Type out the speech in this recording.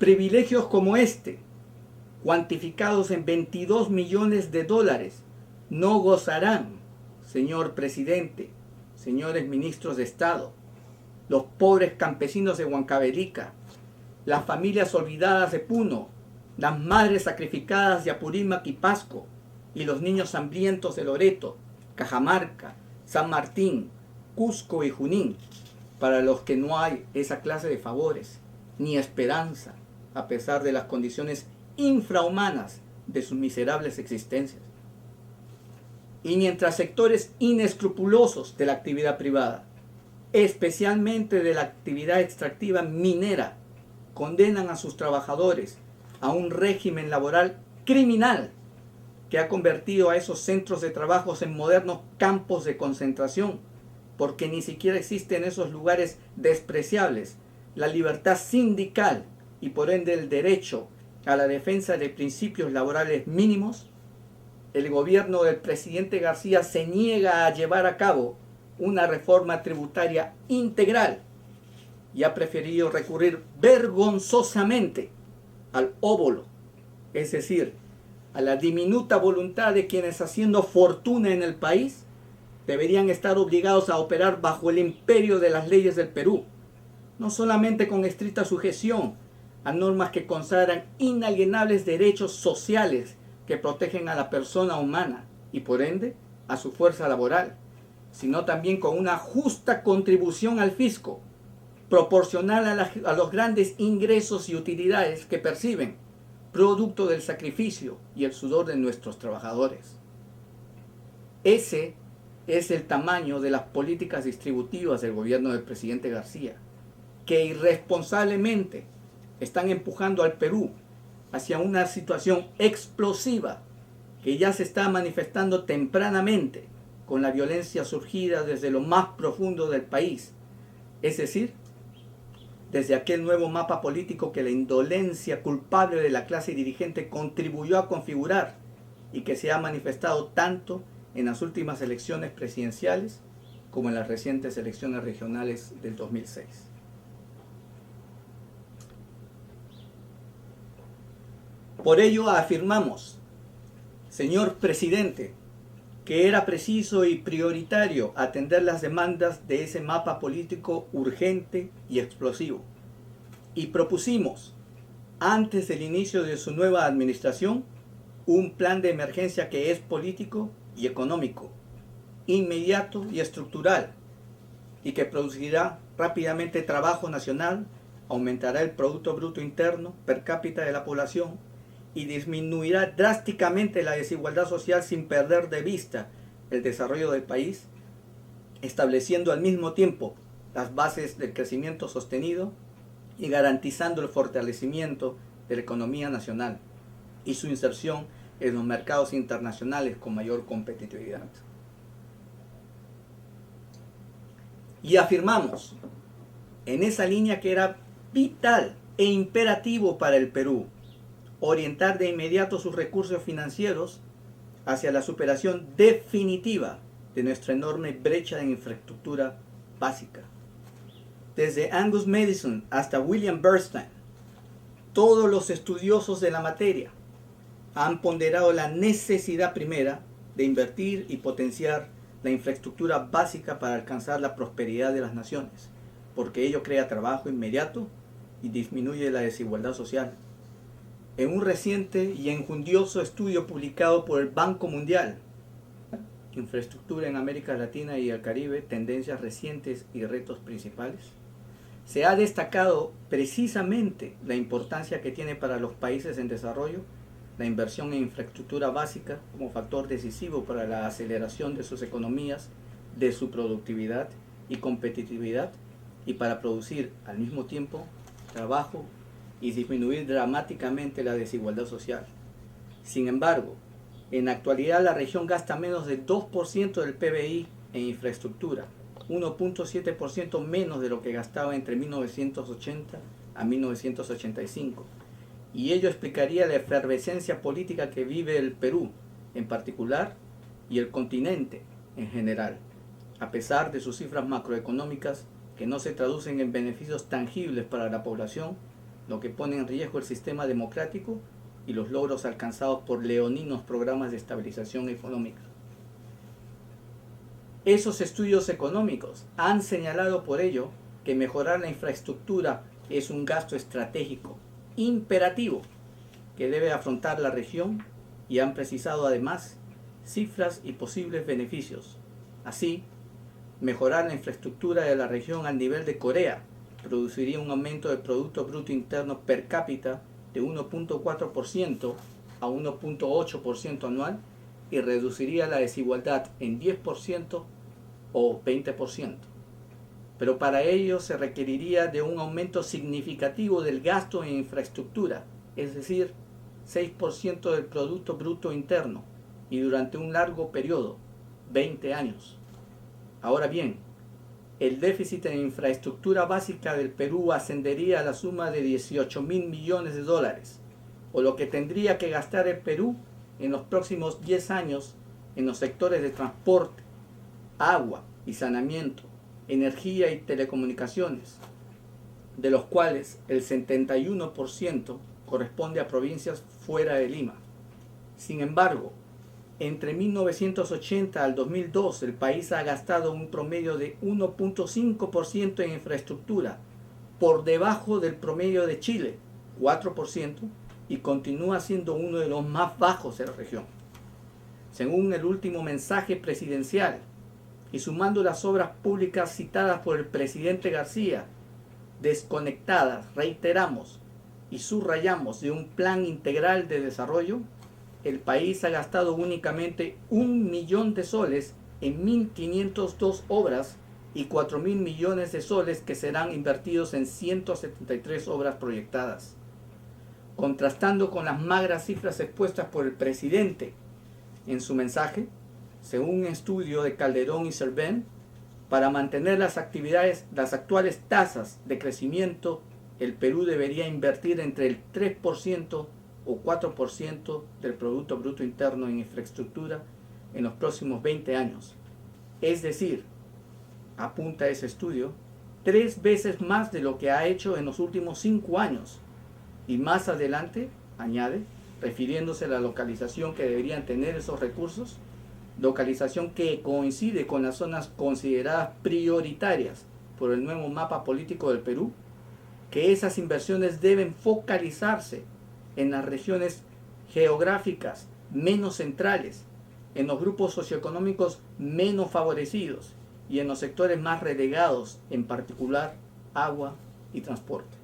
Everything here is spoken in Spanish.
Privilegios como este, cuantificados en 22 millones de dólares, no gozarán, señor presidente, señores ministros de Estado, los pobres campesinos de Huancavelica, las familias olvidadas de Puno, las madres sacrificadas de Apurímac y Pasco, y los niños hambrientos de Loreto, Cajamarca, San Martín, Cusco y Junín, para los que no hay esa clase de favores, ni esperanza, a pesar de las condiciones infrahumanas de sus miserables existencias. Y mientras sectores inescrupulosos de la actividad privada, especialmente de la actividad extractiva minera, condenan a sus trabajadores a un régimen laboral criminal que ha convertido a esos centros de trabajo en modernos campos de concentración, porque ni siquiera existe en esos lugares despreciables la libertad sindical y por ende el derecho a la defensa de principios laborales mínimos. El gobierno del presidente García se niega a llevar a cabo una reforma tributaria integral y ha preferido recurrir vergonzosamente al óbolo, es decir, a la diminuta voluntad de quienes haciendo fortuna en el país deberían estar obligados a operar bajo el imperio de las leyes del Perú, no solamente con estricta sujeción a normas que consagran inalienables derechos sociales que protegen a la persona humana y por ende a su fuerza laboral, sino también con una justa contribución al fisco, proporcional a los grandes ingresos y utilidades que perciben, producto del sacrificio y el sudor de nuestros trabajadores. Ese es el tamaño de las políticas distributivas del gobierno del presidente García, que irresponsablemente están empujando al Perú hacia una situación explosiva que ya se está manifestando tempranamente con la violencia surgida desde lo más profundo del país, es decir, desde aquel nuevo mapa político que la indolencia culpable de la clase dirigente contribuyó a configurar y que se ha manifestado tanto en las últimas elecciones presidenciales como en las recientes elecciones regionales del 2006. Por ello afirmamos, señor presidente, que era preciso y prioritario atender las demandas de ese mapa político urgente y explosivo. Y propusimos, antes del inicio de su nueva administración, un plan de emergencia que es político y económico, inmediato y estructural, y que producirá rápidamente trabajo nacional, aumentará el Producto Bruto Interno per cápita de la población, y disminuirá drásticamente la desigualdad social sin perder de vista el desarrollo del país, estableciendo al mismo tiempo las bases del crecimiento sostenido y garantizando el fortalecimiento de la economía nacional y su inserción en los mercados internacionales con mayor competitividad. Y afirmamos en esa línea que era vital e imperativo para el Perú orientar de inmediato sus recursos financieros hacia la superación definitiva de nuestra enorme brecha en infraestructura básica. Desde Angus Madison hasta William Bernstein, todos los estudiosos de la materia han ponderado la necesidad primera de invertir y potenciar la infraestructura básica para alcanzar la prosperidad de las naciones, porque ello crea trabajo inmediato y disminuye la desigualdad social. En un reciente y enjundioso estudio publicado por el Banco Mundial, Infraestructura en América Latina y el Caribe, tendencias recientes y retos principales, se ha destacado precisamente la importancia que tiene para los países en desarrollo la inversión en infraestructura básica como factor decisivo para la aceleración de sus economías, de su productividad y competitividad, y para producir al mismo tiempo trabajo y disminuir dramáticamente la desigualdad social. Sin embargo, en la actualidad la región gasta menos del 2% del PBI en infraestructura, 1.7% menos de lo que gastaba entre 1980 a 1985. Y ello explicaría la efervescencia política que vive el Perú en particular y el continente en general, a pesar de sus cifras macroeconómicas que no se traducen en beneficios tangibles para la población. lo que pone en riesgo el sistema democrático y los logros alcanzados por leoninos programas de estabilización económica. Esos estudios económicos han señalado por ello que mejorar la infraestructura es un gasto estratégico imperativo que debe afrontar la región y han precisado además cifras y posibles beneficios. Así, mejorar la infraestructura de la región al nivel de Corea produciría un aumento del Producto Bruto Interno per cápita de 1.4% a 1.8% anual y reduciría la desigualdad en 10% o 20%. Pero para ello se requeriría de un aumento significativo del gasto en infraestructura, es decir, 6% del Producto Bruto Interno, y durante un largo periodo, 20 años. Ahora bien, el déficit en infraestructura básica del Perú ascendería a la suma de 18.000 millones de dólares, o lo que tendría que gastar el Perú en los próximos 10 años en los sectores de transporte, agua y saneamiento, energía y telecomunicaciones, de los cuales el 71% corresponde a provincias fuera de Lima. Sin embargo, entre 1980 al 2002 el país ha gastado un promedio de 1.5% en infraestructura, por debajo del promedio de Chile, 4%, y continúa siendo uno de los más bajos de la región. Según el último mensaje presidencial, y sumando las obras públicas citadas por el presidente García, desconectadas, reiteramos y subrayamos, de un plan integral de desarrollo, el país ha gastado únicamente 1 millón de soles en 1.502 obras y 4.000 millones de soles que serán invertidos en 173 obras proyectadas. Contrastando con las magras cifras expuestas por el presidente en su mensaje, según un estudio de Calderón y Serven, para mantener las actuales tasas de crecimiento, el Perú debería invertir entre el 3% o 4% del Producto Bruto Interno en infraestructura en los próximos 20 años. Es decir, apunta ese estudio, 3 veces más de lo que ha hecho en los últimos 5 años. Y más adelante, añade, refiriéndose a la localización que deberían tener esos recursos, localización que coincide con las zonas consideradas prioritarias por el nuevo mapa político del Perú, que esas inversiones deben focalizarse en las regiones geográficas menos centrales, en los grupos socioeconómicos menos favorecidos y en los sectores más relegados, en particular agua y transporte.